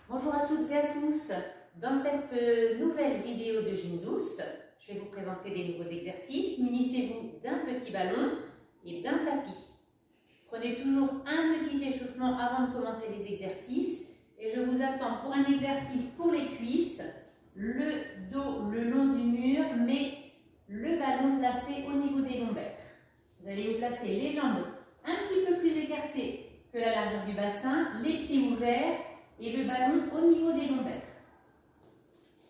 Bonjour à toutes et à tous. Dans cette nouvelle vidéo de Gym Douce, je vais vous présenter des nouveaux exercices. Munissez-vous d'un petit ballon et d'un tapis. Prenez toujours un petit échauffement avant de commencer les exercices. Et je vous attends pour un exercice pour les cuisses, le dos le long du mur, mais le ballon placé au niveau des lombaires. Vous allez vous placer les jambes un petit peu plus écartées que la largeur du bassin, les pieds ouverts et le ballon au niveau des lombaires.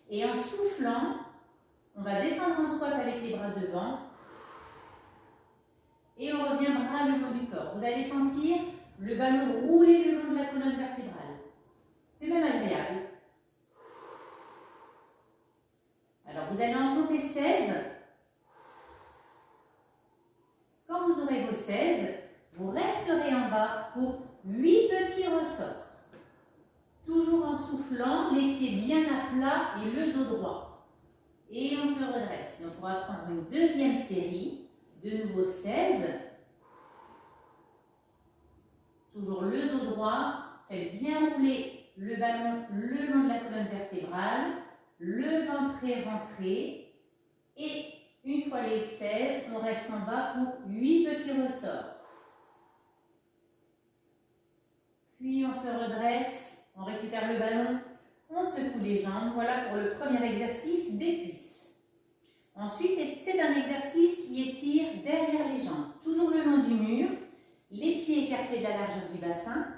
Et en soufflant, on va descendre en squat avec les bras devant et on revient bras le long du corps. Vous allez sentir le ballon rouler le long de la colonne vertébrale. C'est même agréable. Alors vous allez en compter 16. Quand vous aurez vos 16, vous resterez en bas pour 8 petits ressorts. Toujours en soufflant, les pieds bien à plat et le dos droit. Et on se redresse. Donc on va prendre une deuxième série, de nouveau 16. Toujours le dos droit, faites bien rouler le ballon le long de la colonne vertébrale, le ventre est rentré. Et une fois les 16, on reste en bas pour 8 petits ressorts. Puis on se redresse, on récupère le ballon, on secoue les jambes. Voilà pour le premier exercice des cuisses. Ensuite, c'est un exercice qui étire derrière les jambes, toujours le long du mur, les pieds écartés de la largeur du bassin.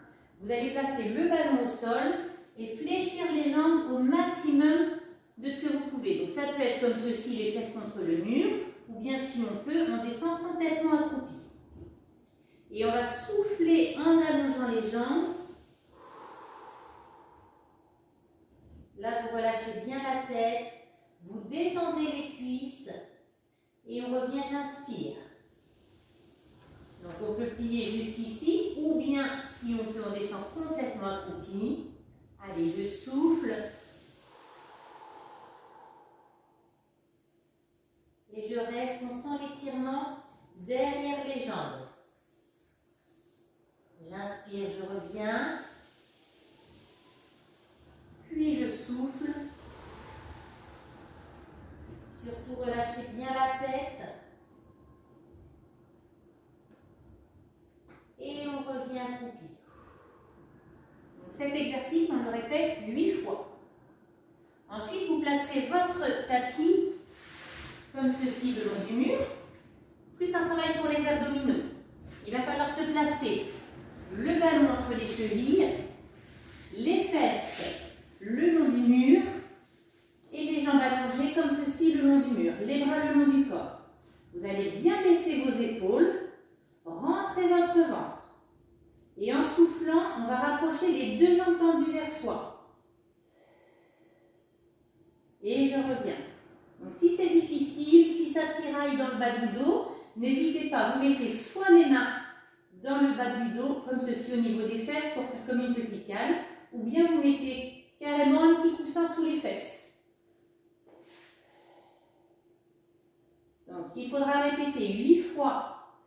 Vous allez placer le ballon au sol et fléchir les jambes au maximum de ce que vous pouvez. Donc ça peut être comme ceci, les fesses contre le mur, ou bien si on peut, on descend complètement accroupi. Et on va souffler en allongeant les jambes. Là, vous relâchez bien la tête, vous détendez les cuisses et on revient, j'inspire. Donc on peut plier jusqu'ici ou bien si on peut, on descend complètement accroupi. Allez, je souffle. Et je reste, on sent l'étirement derrière les jambes. J'inspire, je reviens. Puis je souffle. Surtout relâchez bien la tête. Et on revient accroupi. Cet exercice, on le répète 8 fois. Ensuite, vous placerez votre tapis comme ceci le long du mur, plus un travail pour les abdominaux. Il va falloir se placer le ballon entre les chevilles, les fesses le long du mur et les jambes allongées comme ceci le long du mur, les bras le long du corps. Vous allez bien baisser vos épaules, rentrez votre ventre. Et en soufflant, on va rapprocher les deux jambes tendues vers soi. Et je reviens. Donc si c'est difficile, si ça tiraille dans le bas du dos, n'hésitez pas, vous mettez soit les mains dans le bas du dos, comme ceci au niveau des fesses pour faire comme une petite cale, ou bien vous mettez carrément un petit coussin sous les fesses. Donc il faudra répéter 8 fois.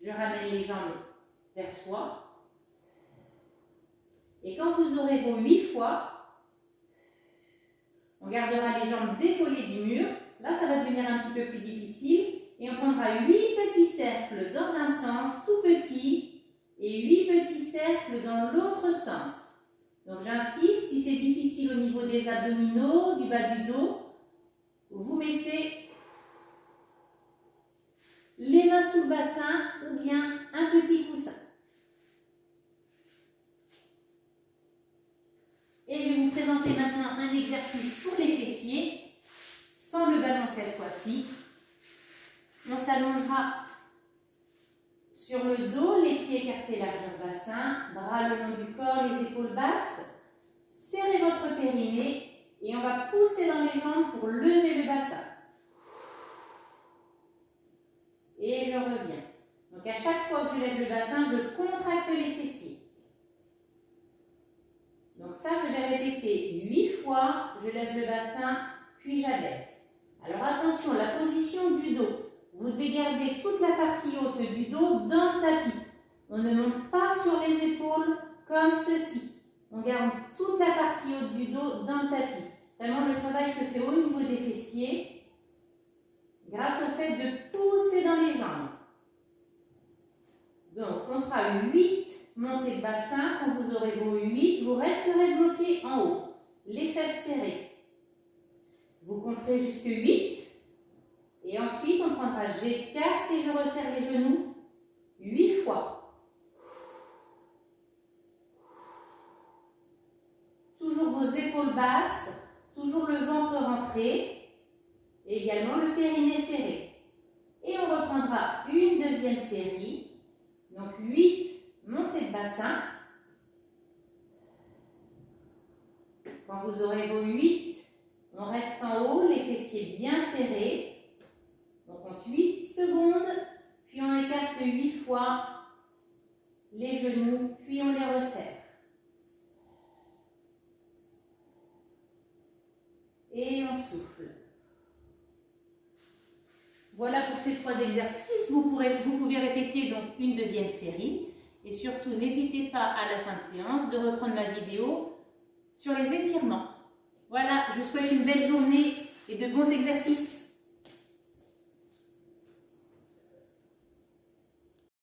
Je ramène les jambes vers soi. Et quand vous aurez vos 8 fois, on gardera les jambes décollées du mur. Là, ça va devenir un petit peu plus difficile. Et on prendra 8 petits cercles dans un sens, tout petit, et 8 petits cercles dans l'autre sens. Donc j'insiste, si c'est difficile au niveau des abdominaux, du bas du dos, vous mettez les mains sous le bassin ou bien un petit coussin. Et je vais vous présenter maintenant un exercice pour les fessiers, sans le ballon cette fois-ci. On s'allongera sur le dos, les pieds écartés largeur bassin, bras le long du corps, les épaules basses. Serrez votre périnée et on va pousser dans les jambes pour lever le bassin. Et je reviens. Donc à chaque fois que je lève le bassin, je contracte les fessiers. Donc ça, je vais répéter 8 fois. Je lève le bassin, puis j'abaisse. Alors attention, la position du dos. Vous devez garder toute la partie haute du dos dans le tapis. On ne monte pas sur les épaules comme ceci. On garde toute la partie haute du dos dans le tapis. Vraiment, le travail se fait au niveau des fessiers grâce au fait de pousser dans les jambes. Donc, on fera 8 montées de bassin. Quand vous aurez vos 8, vous resterez bloqué en haut, les fesses serrées. Vous compterez jusqu'à 8 et ensuite on prendra j'écarte et je resserre les genoux 8 fois. Toujours vos épaules basses, toujours le ventre rentré et également le périnée serré. Et on reprendra une deuxième série, donc 8 montées de bassin. Quand vous aurez vos 8, on reste en haut, les fessiers bien serrés. On compte 8 secondes, puis on écarte 8 fois les genoux, puis on les resserre. Et on souffle. Voilà pour ces 3 exercices. Vous pouvez répéter donc une deuxième série. Et surtout, n'hésitez pas à la fin de séance de reprendre ma vidéo sur les étirements. Voilà, je vous souhaite une belle journée et de bons exercices.